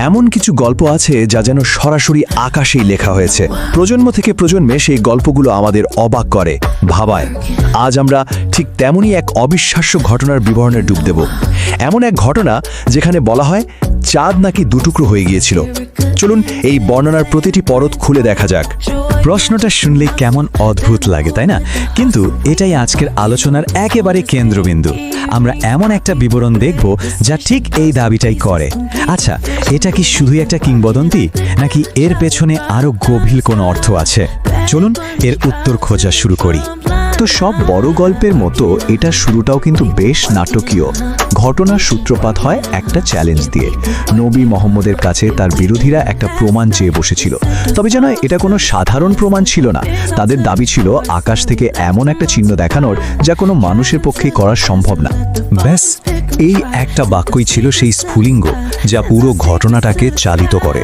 এমন কিছু গল্প আছে যা যেন সরাসরি আকাশেই লেখা হয়েছে। প্রজন্ম থেকে প্রজন্মে সেই গল্পগুলো আমাদের অবাক করে, ভাবায়। আজ আমরা ঠিক তেমনই এক অবিশ্বাস্য ঘটনার বিবরণে ডুব দেব। এমন এক ঘটনা যেখানে বলা হয় চাঁদ নাকি দুটুকরো হয়ে গিয়েছিল। চলুন এই বর্ণনার প্রতিটি পরত খুলে দেখা যাক। প্রশ্নটা শুনলে কেমন অদ্ভুত লাগে, তাই না? কিন্তু এটাই আজকের আলোচনার একেবারে কেন্দ্রবিন্দু। আমরা এমন একটা বিবরণ দেখব যা ঠিক এই দাবিটাই করে। আচ্ছা, এটা কি শুধুই একটা কিংবদন্তি, নাকি এর পেছনে আরো গভীর কোনো অর্থ আছে? চলুন এর উত্তর খোঁজা শুরু করি। তো সব বড় গল্পের মতো এটা শুরুটাও কিন্তু বেশ নাটকীয়। ঘটনার সূত্রপাত হয় একটা চ্যালেঞ্জ দিয়ে। নবী মোহাম্মদের কাছে তার বিরোধীরা একটা প্রমাণ চেয়ে বসেছিল। তবে যেন এটা কোনো সাধারণ প্রমাণ ছিল না। তাদের দাবি ছিল আকাশ থেকে এমন একটা চিহ্ন দেখানোর যা কোনো মানুষের পক্ষে করা সম্ভব না। ব্যাস, এই একটা বাক্যই ছিল সেই স্ফুলিঙ্গ যা পুরো ঘটনাটাকে চালিত করে।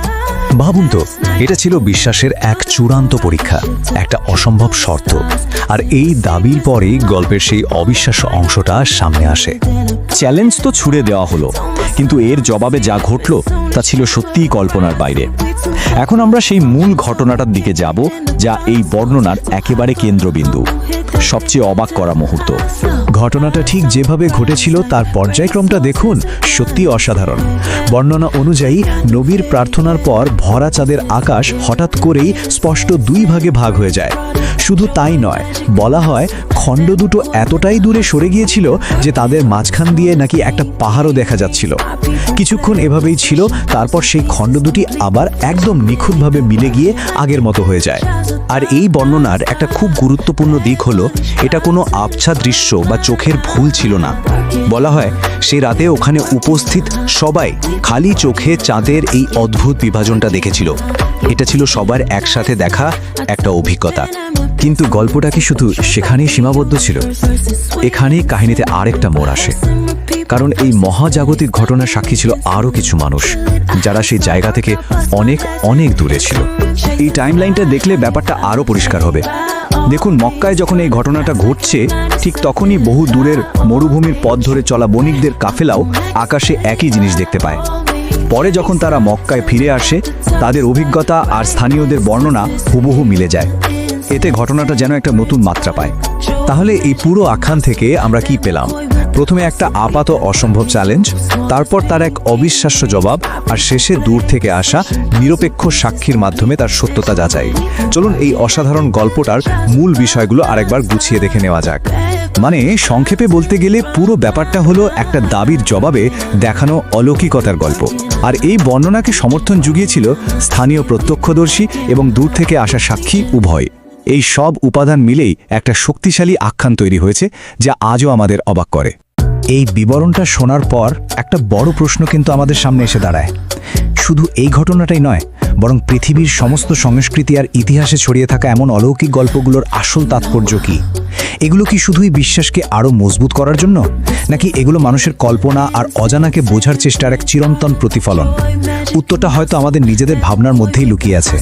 ভাবুন তো, এটা ছিল বিশ্বাসের এক চূড়ান্ত পরীক্ষা, একটা অসম্ভব শর্ত। আর এই দাবির পরেই গল্পের সেই অবিশ্বাস্য অংশটা সামনে আসে। চ্যালেঞ্জ তো ছুড়ে দেওয়া হলো, কিন্তু এর জবাবে যা ঘটল তা ছিল সত্যিই কল্পনার বাইরে। এখন আমরা সেই মূল ঘটনাটার দিকে যাব, যা এই বর্ণনার একেবারে কেন্দ্রবিন্দু, সবচেয়ে অবাক করা মুহূর্ত। ঘটনাটা ঠিক যেভাবে ঘটেছিল তার পর্যায়ক্রমটা দেখুন, সত্যি অসাধারণ। বর্ণনা অনুযায়ী নবীর প্রার্থনার পর ভরা চাঁদের আকাশ হঠাৎ করেই স্পষ্ট দুই ভাগে ভাগ হয়ে যায়। শুধু তাই নয়, বলা হয় খণ্ড দুটো এতটাই দূরে সরে গিয়েছিল যে তাদের মাঝখান দিয়ে নাকি একটা পাহাড়ও দেখা যাচ্ছিল। কিছুক্ষণ এভাবেই ছিল, তারপর সেই খণ্ড দুটি আবার একদম নিখুঁতভাবে মিলে গিয়ে আগের মতো হয়ে যায়। আর এই বর্ণনার একটা খুব গুরুত্বপূর্ণ দিক হলো, এটা কোনো আবছা দৃশ্য বা চোখের ভুল ছিল না। বলা হয় সে রাতে ওখানে উপস্থিত সবাই খালি চোখে চাঁদের এই অদ্ভুত বিভাজনটা দেখেছিল। এটা ছিল সবার একসাথে দেখা একটা অভিজ্ঞতা। কিন্তু গল্পটা কি শুধু সেখানেই সীমাবদ্ধ ছিল? এখানেই কাহিনীতে আরেকটা মোড় আসে, কারণ এই মহাজাগতিক ঘটনার সাক্ষী ছিল আরও কিছু মানুষ, যারা সেই জায়গা থেকে অনেক অনেক দূরে ছিল। এই টাইমলাইনটা দেখলে ব্যাপারটা আরও পরিষ্কার হবে। দেখুন, মক্কায় যখন এই ঘটনাটা ঘটছে, ঠিক তখনই বহু দূরের মরুভূমির পথ ধরে চলা বণিকদের কাফেলাও আকাশে একই জিনিস দেখতে পায়। পরে যখন তারা মক্কায় ফিরে আসে, তাদের অভিজ্ঞতা আর স্থানীয়দের বর্ণনা হুবহু মিলে যায়। এতে ঘটনাটা যেন একটা নতুন মাত্রা পায়। তাহলে এই পুরো আখ্যান থেকে আমরা কি পেলাম? প্রথমে একটা আপাত অসম্ভব চ্যালেঞ্জ, তারপর তার এক অবিশ্বাস্য জবাব, আর শেষে দূর থেকে আসা নিরপেক্ষ সাক্ষীর মাধ্যমে তার সত্যতা যাচাই। চলুন এই অসাধারণ গল্পটার মূল বিষয়গুলো আরেকবার গুছিয়ে দেখে নেওয়া যাক। মানে সংক্ষেপে বলতে গেলে পুরো ব্যাপারটা হলো একটা দাবির জবাবে দেখানো অলৌকিকতার গল্প। আর এই বর্ণনাকে সমর্থন জুগিয়েছিল স্থানীয় প্রত্যক্ষদর্শী এবং দূর থেকে আসা সাক্ষী উভয়। এই সব উপাদান মিলেই একটা শক্তিশালী আখ্যান তৈরি হয়েছে, যা আজও আমাদের অবাক করে। এই বিবরণটা শোনার পর একটা বড় প্রশ্ন কিন্তু আমাদের সামনে এসে দাঁড়ায়। শুধু এই ঘটনাটাই নয়, বরং পৃথিবীর সমস্ত সংস্কৃতি আর ইতিহাসে ছড়িয়ে থাকা এমন অলৌকিক গল্পগুলোর আসল তাৎপর্য কি? এগুলো কি শুধুই বিশ্বাসকে আরও মজবুত করার জন্য, নাকি এগুলো মানুষের কল্পনা আর অজানাকে বোঝার চেষ্টার এক চিরন্তন প্রতিফলন? উত্তরটা হয়তো আমাদের নিজেদের ভাবনার মধ্যেই লুকিয়ে আছে।